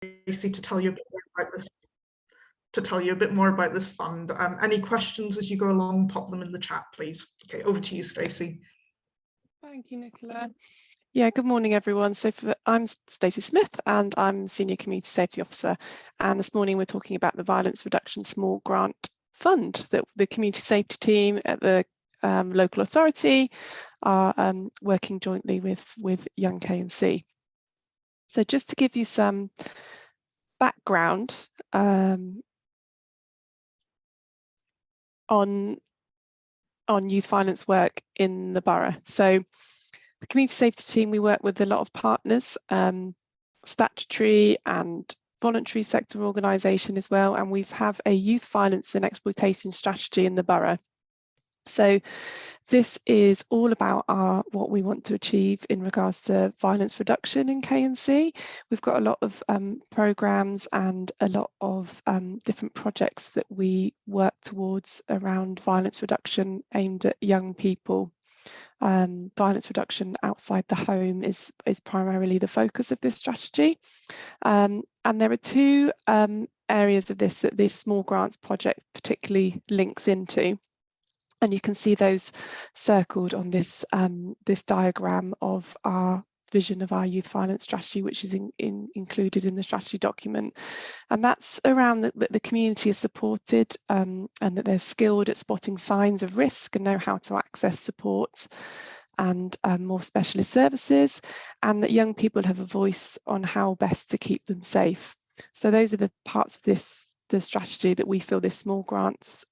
Stacey to tell you a bit more about this. Fund. Any questions as you go along, pop them in the chat, please. Okay, over to you, Stacey. Thank you, Nicola. Yeah, good morning, everyone. I'm Stacey Smith, and I'm Senior Community Safety Officer. And this morning we're talking about the Violence Reduction Small Grant Fund that the Community Safety team at the local authority are working jointly with Young K&C. So just to give you some background on youth violence work in the borough. So the Community Safety team, we work with a lot of partners, statutory and voluntary sector organisation as well, and we have a youth violence and exploitation strategy in the borough. So this is all about what we want to achieve in regards to violence reduction in K&C. We've got a lot of programmes and a lot of different projects that we work towards around violence reduction aimed at young people. Violence reduction outside the home is primarily the focus of this strategy. And there are two areas of this that this small grants project particularly links into. And you can see those circled on this this diagram of our vision of our youth violence strategy, which is included in the strategy document. And that's around that the community is supported and that they're skilled at spotting signs of risk and know how to access support and more specialist services, and that young people have a voice on how best to keep them safe. So those are the parts of the strategy that we feel this small grants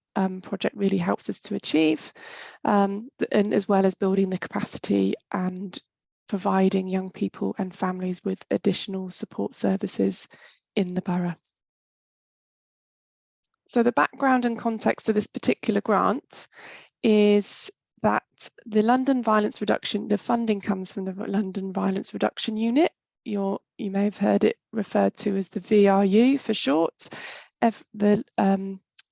project really helps us to achieve, and as well as building the capacity and providing young people and families with additional support services in the borough. So the background and context of this particular grant is that the London Violence Reduction, the funding comes from the London Violence Reduction Unit. You may have heard it referred to as the VRU for short.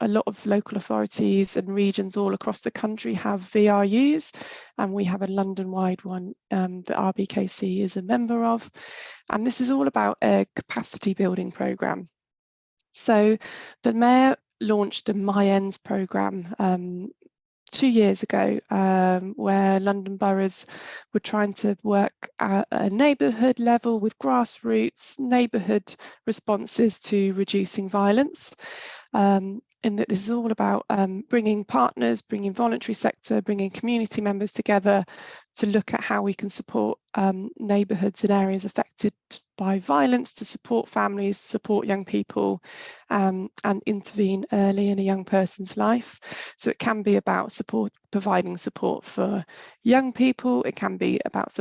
A lot of local authorities and regions all across the country have VRUs, and we have a London-wide one that RBKC is a member of. And this is all about a capacity building programme. So the Mayor launched a My Ends programme 2 years ago, where London boroughs were trying to work at a neighbourhood level with grassroots neighbourhood responses to reducing violence. In that this is all about bringing partners, bringing voluntary sector, bringing community members together to look at how we can support neighbourhoods in areas affected by violence, to support families, support young people, and intervene early in a young person's life. So it can be about providing support for young people, it can be about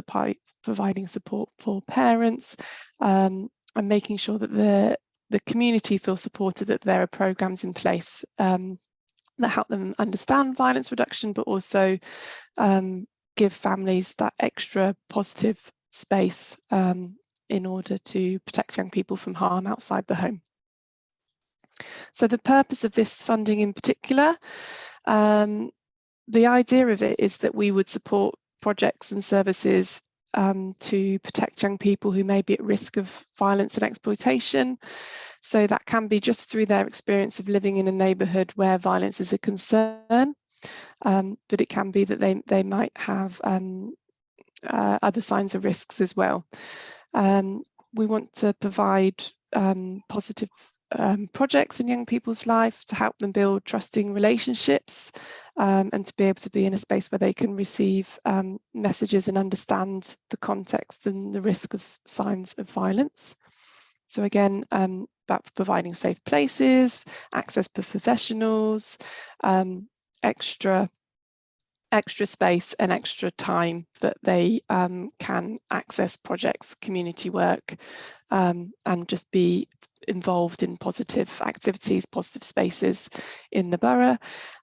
providing support for parents, and making sure that the community feels supported, that there are programmes in place that help them understand violence reduction, but also give families that extra positive space in order to protect young people from harm outside the home. So the purpose of this funding in particular, the idea of it is that we would support projects and services to protect young people who may be at risk of violence and exploitation. So that can be just through their experience of living in a neighbourhood where violence is a concern, but it can be that they might have other signs of risks as well. We want to provide positive projects in young people's life to help them build trusting relationships, and to be able to be in a space where they can receive messages and understand the context and the risk of signs of violence. So again, about providing safe places, access for professionals, extra space and extra time that they can access projects, community work, and just be involved in positive activities, positive spaces in the borough.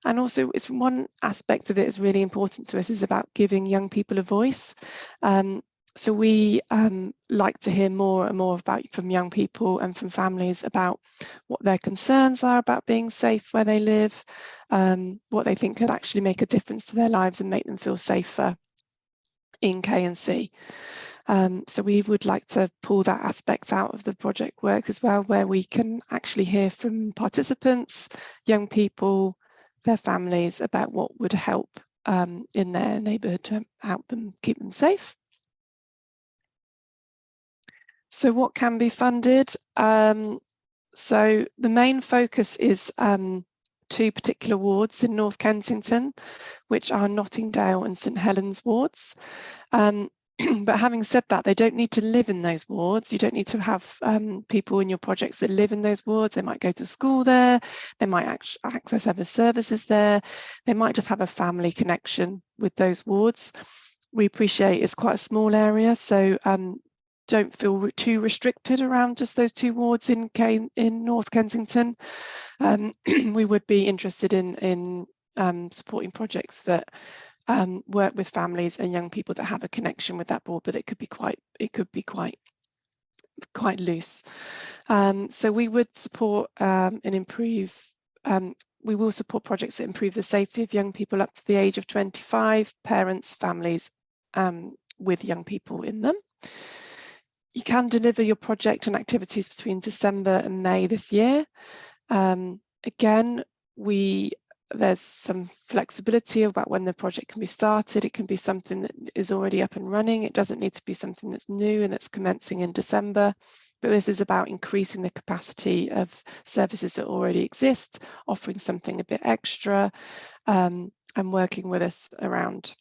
And also, it's one aspect of it is really important to us, is about giving young people a voice. So we like to hear more and more from young people and from families about what their concerns are about being safe where they live, what they think could actually make a difference to their lives and make them feel safer in K&C. So we would like to pull that aspect out of the project work as well, where we can actually hear from participants, young people, their families about what would help in their neighbourhood to help them keep them safe. So what can be funded? So the main focus is 2 particular wards in North Kensington, which are Nottingdale and St Helens wards. But having said that, they don't need to live in those wards. You don't need to have people in your projects that live in those wards. They might go to school there. They might access other services there. They might just have a family connection with those wards. We appreciate it's quite a small area, so don't feel too restricted around just those 2 wards in North Kensington. We would be interested in supporting projects that work with families and young people that have a connection with that board, but it could be quite loose. So we would support and improve. We will support projects that improve the safety of young people up to the age of 25, parents, families with young people in them. You can deliver your project and activities between December and May this year. Again, there's some flexibility about when the project can be started. It can be something that is already up and running. It doesn't need to be something that's new and that's commencing in December. But this is about increasing the capacity of services that already exist, offering something a bit extra, and working with us around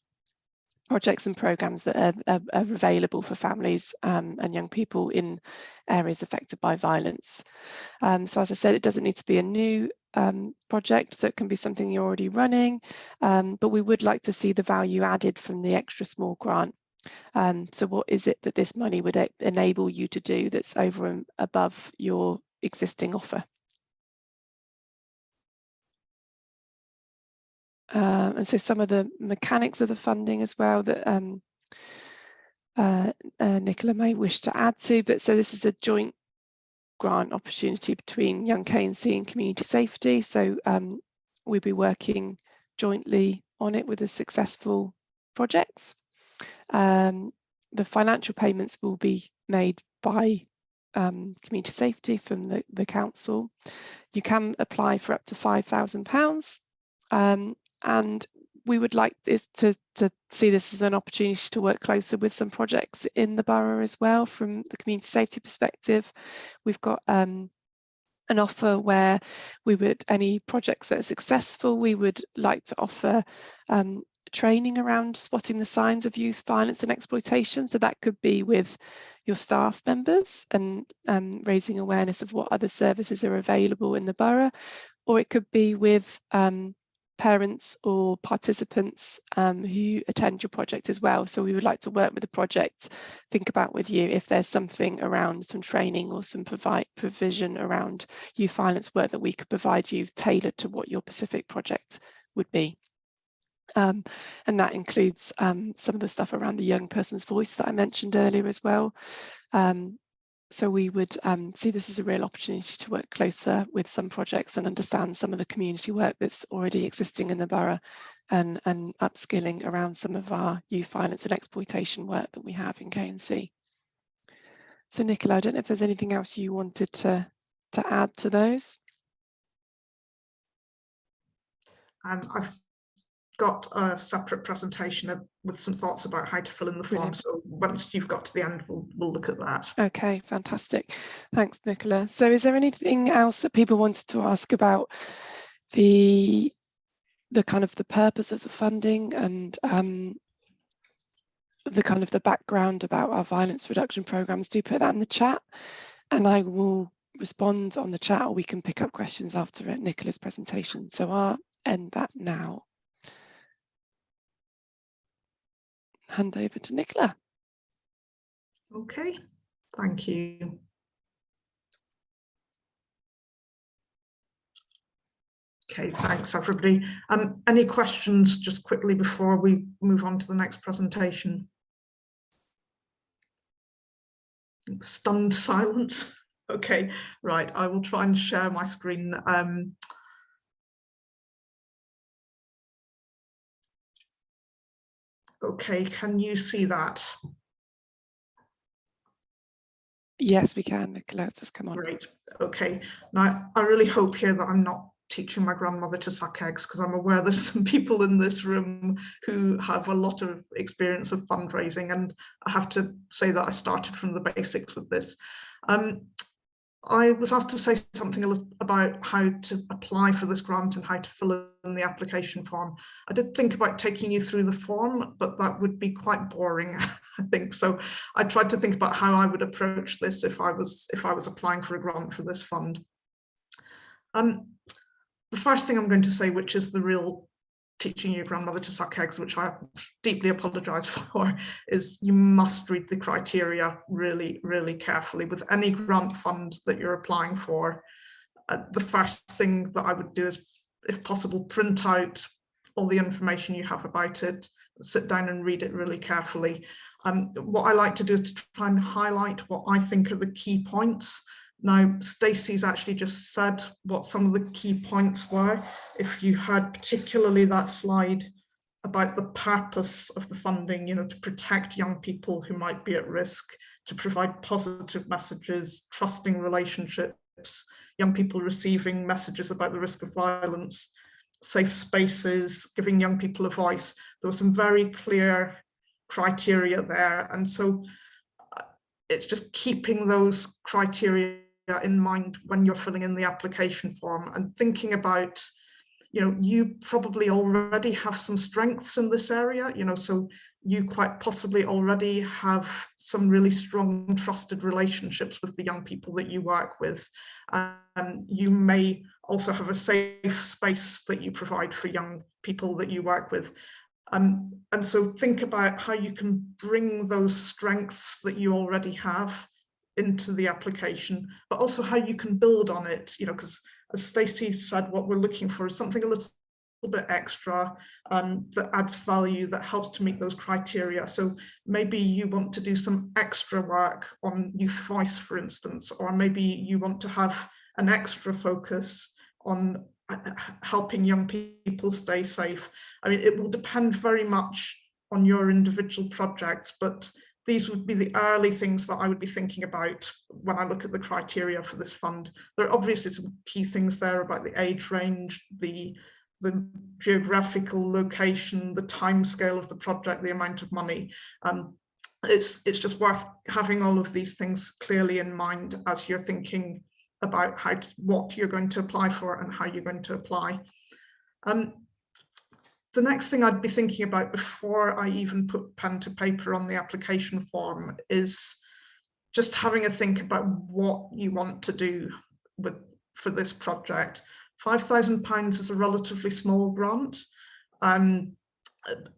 projects and programs that are available for families and young people in areas affected by violence. So as I said, it doesn't need to be a new project, so it can be something you're already running, but we would like to see the value added from the extra small grant. So what is it that this money would enable you to do that's over and above your existing offer? And so some of the mechanics of the funding as well that Nicola may wish to add to, but so this is a joint grant opportunity between Young K&C and Community Safety. So we'll be working jointly on it with the successful projects. The financial payments will be made by Community Safety from the council. You can apply for up to £5,000, and we would like this to see this as an opportunity to work closer with some projects in the borough as well from the community safety perspective. We've got an offer where any projects that are successful, we would like to offer training around spotting the signs of youth violence and exploitation. So that could be with your staff members and raising awareness of what other services are available in the borough, or it could be with parents or participants who attend your project as well. So we would like to work with the project, think about with you if there's something around some training or some provision around youth violence work that we could provide you tailored to what your specific project would be. And that includes some of the stuff around the young person's voice that I mentioned earlier as well. So we would see this as a real opportunity to work closer with some projects and understand some of the community work that's already existing in the borough and upskilling around some of our youth violence and exploitation work that we have in K&C. So Nicola, I don't know if there's anything else you wanted to add to those. I've got a separate presentation with some thoughts about how to fill in the form. Brilliant. So once you've got to the end, we'll look at that. Okay, fantastic. Thanks, Nicola. So is there anything else that people wanted to ask about the kind of the purpose of the funding and the kind of the background about our violence reduction programs? Do put that in the chat and I will respond on the chat, or we can pick up questions after Nicola's presentation. So I'll end that now. Hand over to Nicola. Okay, thank you. Okay, thanks everybody. Any questions just quickly before we move on to the next presentation? Stunned silence. Okay, right, I will try and share my screen. Okay, can you see that? Yes, we can, Nicola. It's just come on. Great. Okay. Now, I really hope here that I'm not teaching my grandmother to suck eggs, because I'm aware there's some people in this room who have a lot of experience of fundraising, and I have to say that I started from the basics with this. I was asked to say something a little about how to apply for this grant and how to fill in the application form. I did think about taking you through the form, but that would be quite boring, I think. So I tried to think about how I would approach this if I was applying for a grant for this fund. The first thing I'm going to say, which is the real teaching your grandmother to suck eggs, which I deeply apologise for, is you must read the criteria really, really carefully. With any grant fund that you're applying for, the first thing that I would do is, if possible, print out all the information you have about it, sit down and read it really carefully. What I like to do is to try and highlight what I think are the key points. Now, Stacey's actually just said what some of the key points were. If you had particularly that slide about the purpose of the funding, you know, to protect young people who might be at risk, to provide positive messages, trusting relationships, young people receiving messages about the risk of violence, safe spaces, giving young people a voice. There were some very clear criteria there. And so it's just keeping those criteria in mind when you're filling in the application form and thinking about, you know, you probably already have some strengths in this area, you know, so you quite possibly already have some really strong trusted relationships with the young people that you work with. You may also have a safe space that you provide for young people that you work with. And so think about how you can bring those strengths that you already have into the application, but also how you can build on it, you know, because as Stacey said, what we're looking for is something a little bit extra that adds value, that helps to meet those criteria. So maybe you want to do some extra work on youth voice, for instance, or maybe you want to have an extra focus on helping young people stay safe. I mean, it will depend very much on your individual projects, but these would be the early things that I would be thinking about when I look at the criteria for this fund. There are obviously some key things there about the age range, the geographical location, the timescale of the project, the amount of money. It's just worth having all of these things clearly in mind as you're thinking about what you're going to apply for and how you're going to apply. The next thing I'd be thinking about before I even put pen to paper on the application form is just having a think about what you want to do for this project. £5,000 is a relatively small grant.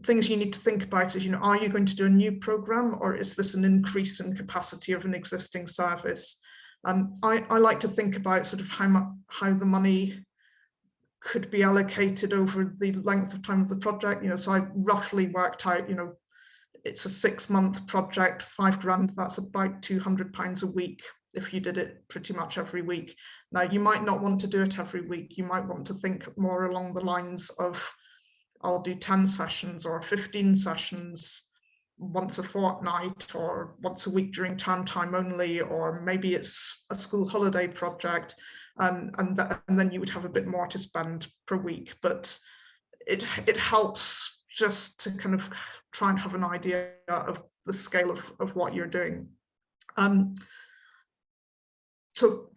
Things you need to think about is, you know, are you going to do a new programme, or is this an increase in capacity of an existing service? I like to think about sort of how the money could be allocated over the length of time of the project, you know, so I roughly worked out, you know, it's a 6-month project, £5,000, that's about £200 a week if you did it pretty much every week. Now, you might not want to do it every week. You might want to think more along the lines of, I'll do 10 sessions or 15 sessions once a fortnight, or once a week during term time only, or maybe it's a school holiday project. And then you would have a bit more to spend per week, but it helps just to kind of try and have an idea of the scale of what you're doing. So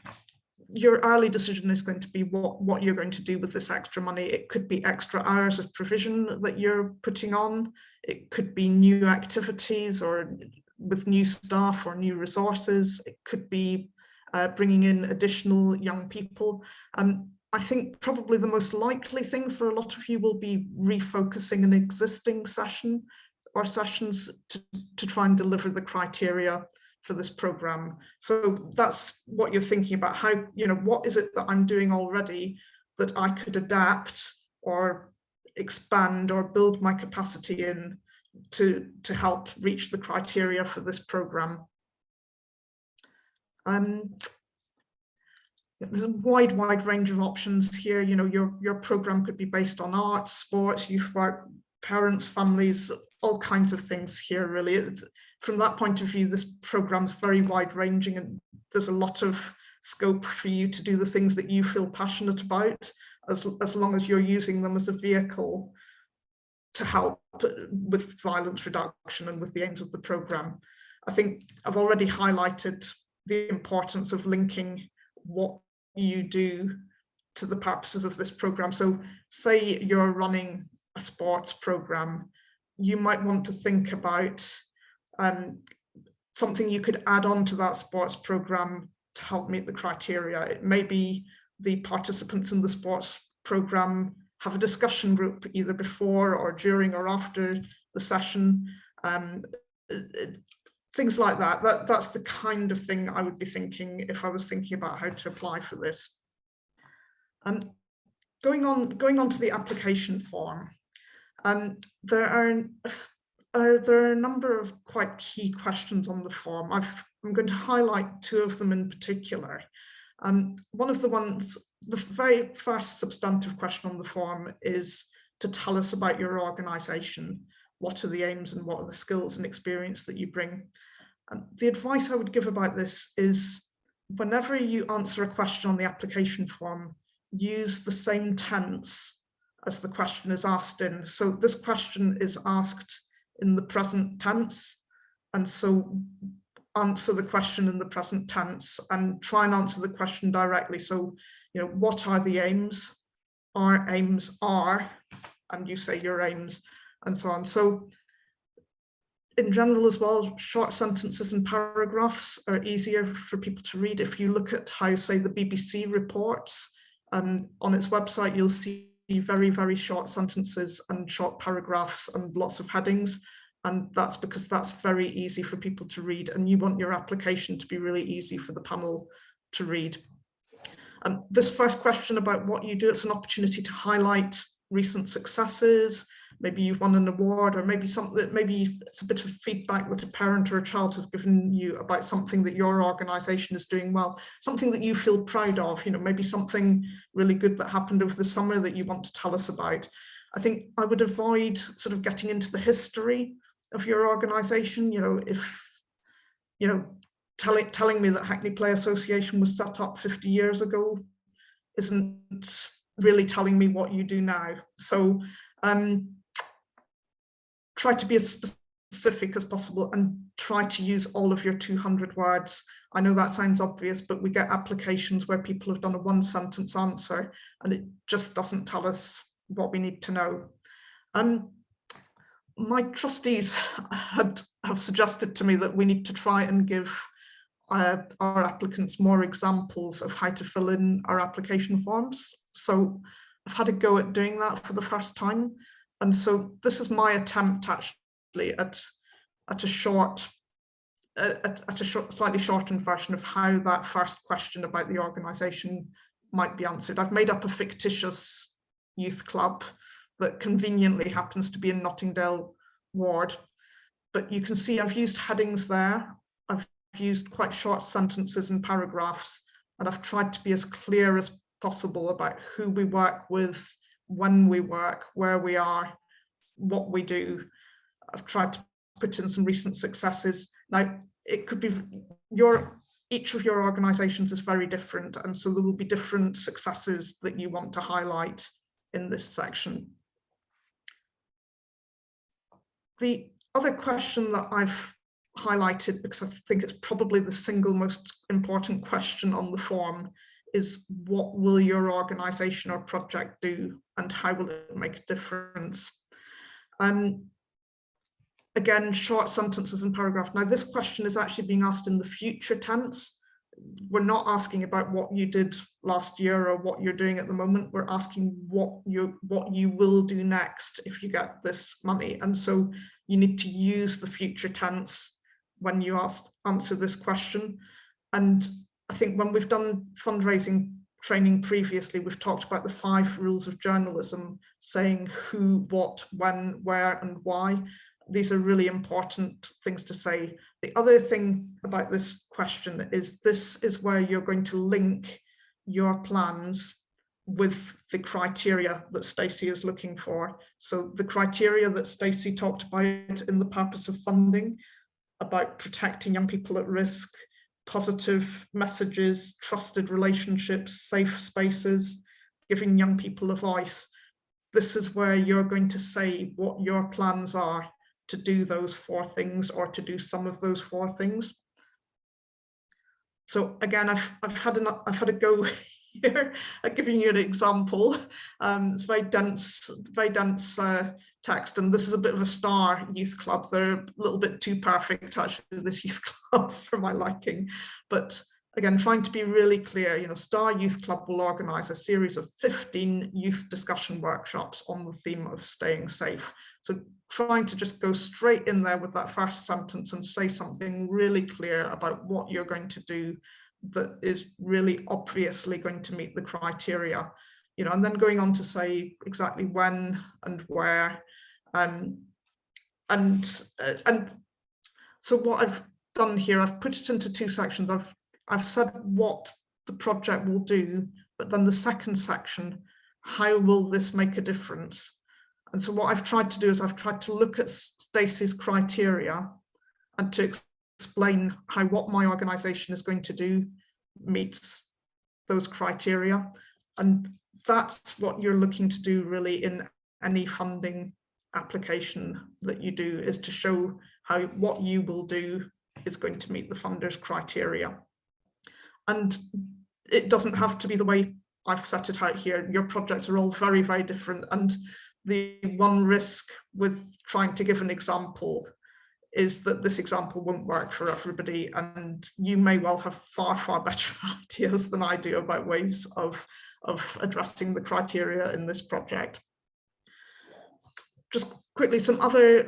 your early decision is going to be what you're going to do with this extra money. It could be extra hours of provision that you're putting on. It could be new activities or with new staff or new resources. It could be bringing in additional young people. I think probably the most likely thing for a lot of you will be refocusing an existing session or sessions to try and deliver the criteria for this program. So that's what you're thinking about. How, you know, what is it that I'm doing already that I could adapt or expand or build my capacity in to help reach the criteria for this program? There's a wide range of options here. You know, your program could be based on arts, sports, youth work, parents, families, all kinds of things here, really. From that point of view, this program's very wide-ranging, and there's a lot of scope for you to do the things that you feel passionate about, as long as you're using them as a vehicle to help with violence reduction and with the aims of the program. I think I've already highlighted the importance of linking what you do to the purposes of this program. So say you're running a sports program, you might want to think about something you could add on to that sports program to help meet the criteria. It may be the participants in the sports program have a discussion group either before or during or after the session. Things like that. That's the kind of thing I would be thinking if I was thinking about how to apply for this. Going on to the application form, there are a number of quite key questions on the form. I'm going to highlight two of them in particular. One of the ones, the very first substantive question on the form is to tell us about your organisation. What are the aims and what are the skills and experience that you bring? The advice I would give about this is whenever you answer a question on the application form, use the same tense as the question is asked in. So this question is asked in the present tense, and so answer the question in the present tense and try and answer the question directly. So, what are the aims? Our aims are, and you say your aims, and so on. So in general as well, short sentences and paragraphs are easier for people to read. If you look at how, say, the BBC reports, on its website, you'll see very, very short sentences and short paragraphs and lots of headings. And that's because that's very easy for people to read, and you want your application to be really easy for the panel to read. This first question about what you do, it's an opportunity to highlight recent successes. Maybe you've won an award, or maybe it's a bit of feedback that a parent or a child has given you about something that your organisation is doing well, something that you feel proud of, maybe something really good that happened over the summer that you want to tell us about. I think I would avoid sort of getting into the history of your organisation. Telling me that Hackney Play Association was set up 50 years ago isn't really telling me what you do now. So try to be as specific as possible and try to use all of your 200 words. I know that sounds obvious, but we get applications where people have done a one-sentence answer and it just doesn't tell us what we need to know. My trustees have suggested to me that we need to try and give our applicants more examples of how to fill in our application forms. So I've had a go at doing that for the first time. And so this is my attempt actually at a slightly shortened version of how that first question about the organisation might be answered. I've made up a fictitious youth club that conveniently happens to be in Nottingdale ward, but you can see I've used headings there. I've used quite short sentences and paragraphs, and I've tried to be as clear as possible about who we work with, when we work, where we are, what we do. I've tried to put in some recent successes. Now, it could be each of your organisations is very different, and so there will be different successes that you want to highlight in this section. The other question that I've highlighted, because I think it's probably the single most important question on the form, is what will your organisation or project do and how will it make a difference? Again, short sentences and paragraphs. Now, this question is actually being asked in the future tense. We're not asking about what you did last year or what you're doing at the moment. We're asking what you will do next if you get this money. And so you need to use the future tense when you answer this question. And I think when we've done fundraising training previously, we've talked about the 5 rules of journalism, saying who, what, when, where, and why. These are really important things to say. The other thing about this question is this is where you're going to link your plans with the criteria that Stacey is looking for. So the criteria that Stacey talked about in the purpose of funding, about protecting young people at risk, positive messages, trusted relationships, safe spaces, giving young people a voice. This is where you're going to say what your plans are to do those 4 things, or to do some of those 4 things. So again, I've had a go here at giving you an example. It's very dense text, and this is a bit of a star youth club. They're a little bit too perfect actually, this youth club, for my liking. But again, trying to be really clear, you know, Star Youth Club will organise a series of 15 youth discussion workshops on the theme of staying safe. So trying to just go straight in there with that first sentence and say something really clear about what you're going to do that is really obviously going to meet the criteria, you know, and then going on to say exactly when and where. And so what I've done here, I've put it into 2 sections. I've said what the project will do, but then the second section, how will this make a difference? And so what I've tried to do is I've tried to look at Stacey's criteria and to explain how what my organisation is going to do meets those criteria. And that's what you're looking to do really in any funding application that you do, is to show how what you will do is going to meet the funders' criteria. And it doesn't have to be the way I've set it out here. Your projects are all very, very different. And the one risk with trying to give an example is that this example won't work for everybody. And you may well have far, far better ideas than I do about ways of addressing the criteria in this project. Just quickly, some other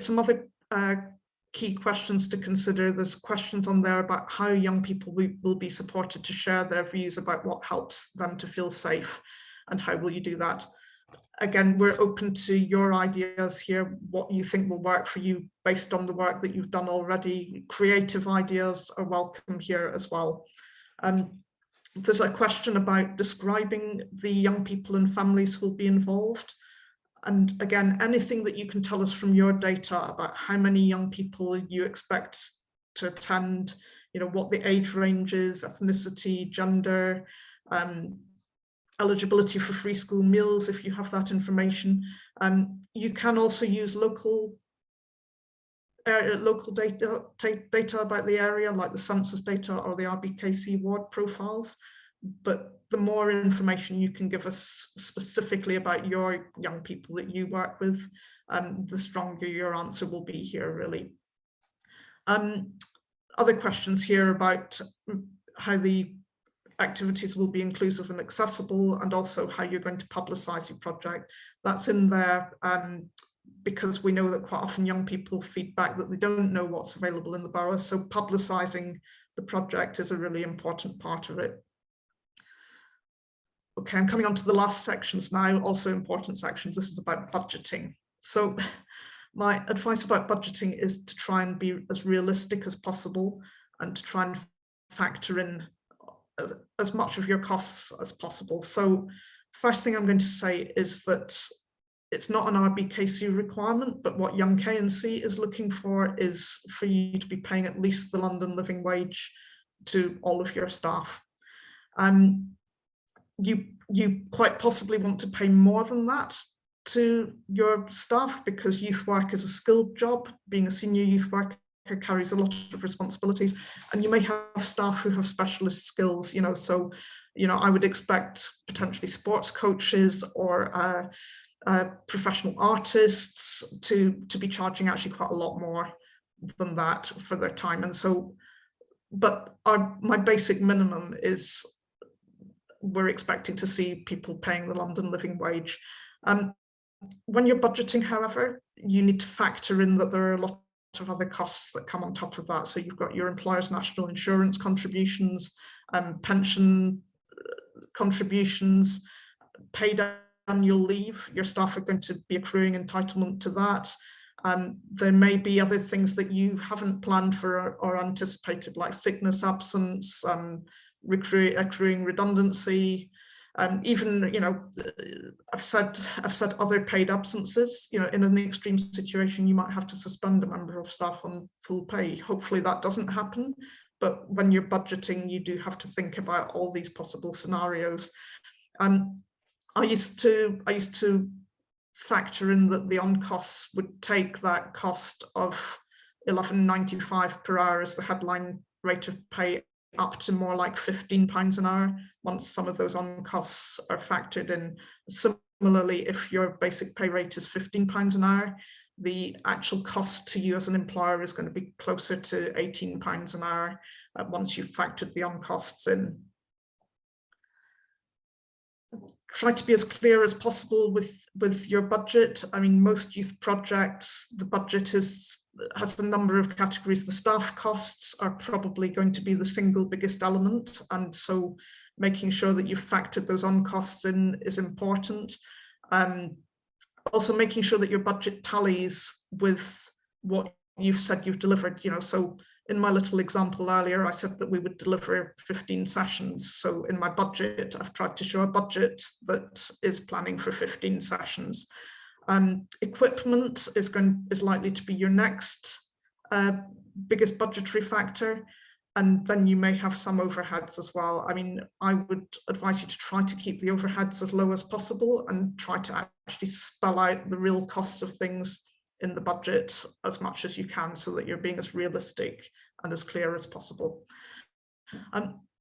key questions to consider. There's questions on there about how young people will be supported to share their views about what helps them to feel safe, and how will you do that? Again, we're open to your ideas here, what you think will work for you based on the work that you've done already. Creative ideas are welcome here as well. There's a question about describing the young people and families who will be involved. And again, anything that you can tell us from your data about how many young people you expect to attend, you know, what the age range is, ethnicity, gender, eligibility for free school meals, if you have that information. You can also use local data about the area, like the census data or the RBKC ward profiles. But the more information you can give us specifically about your young people that you work with, the stronger your answer will be here, really. Other questions here about how the activities will be inclusive and accessible, and also how you're going to publicise your project. That's in there because we know that quite often young people feedback that they don't know what's available in the borough, so publicising the project is a really important part of it. Okay, I'm coming on to the last sections now, also important sections. This is about budgeting. So my advice about budgeting is to try and be as realistic as possible, and to try and factor in as much of your costs as possible. So first thing I'm going to say is that it's not an RBKC requirement, but what Young K&C is looking for is for you to be paying at least the London living wage to all of your staff. You quite possibly want to pay more than that to your staff, because youth work is a skilled job. Being a senior youth worker carries a lot of responsibilities, and you may have staff who have specialist skills, you know, so, you know, I would expect potentially sports coaches or professional artists to be charging actually quite a lot more than that for their time. And so, but my basic minimum is we're expecting to see people paying the London living wage. When you're budgeting, however, you need to factor in that there are a lot of other costs that come on top of that. So you've got your employer's national insurance contributions, pension contributions, paid annual leave. Your staff are going to be accruing entitlement to that. There may be other things that you haven't planned for or anticipated, like sickness absence, accruing redundancy, Even, you know, I've said other paid absences, you know, in an extreme situation, you might have to suspend a member of staff on full pay. Hopefully that doesn't happen. But when you're budgeting, you do have to think about all these possible scenarios. I used to factor in that the on costs would take that cost of £11.95 per hour as the headline rate of pay up to more like £15 an hour once some of those on costs are factored in. Similarly, if your basic pay rate is £15 an hour, the actual cost to you as an employer is going to be closer to £18 an hour once you've factored the on costs in. Try to be as clear as possible with your budget. I mean, most youth projects, the budget has a number of categories. The staff costs are probably going to be the single biggest element, and so making sure that you've factored those on costs in is important. Also making sure that your budget tallies with what you've said you've delivered, you know. So in my little example earlier, I said that we would deliver 15 sessions. So in my budget, I've tried to show a budget that is planning for 15 sessions. Equipment is likely to be your next biggest budgetary factor. And then you may have some overheads as well. I mean, I would advise you to try to keep the overheads as low as possible and try to actually spell out the real costs of things in the budget as much as you can, so that you're being as realistic and as clear as possible.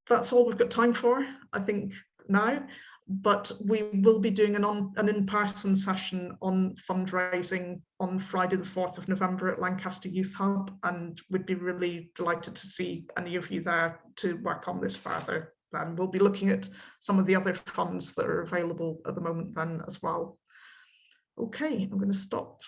That's all we've got time for, I think, now. But we will be doing an in-person session on fundraising on Friday, the 4th of November at Lancaster Youth Hub, and we'd be really delighted to see any of you there to work on this further. Then we'll be looking at some of the other funds that are available at the moment then as well. Okay, I'm going to stop.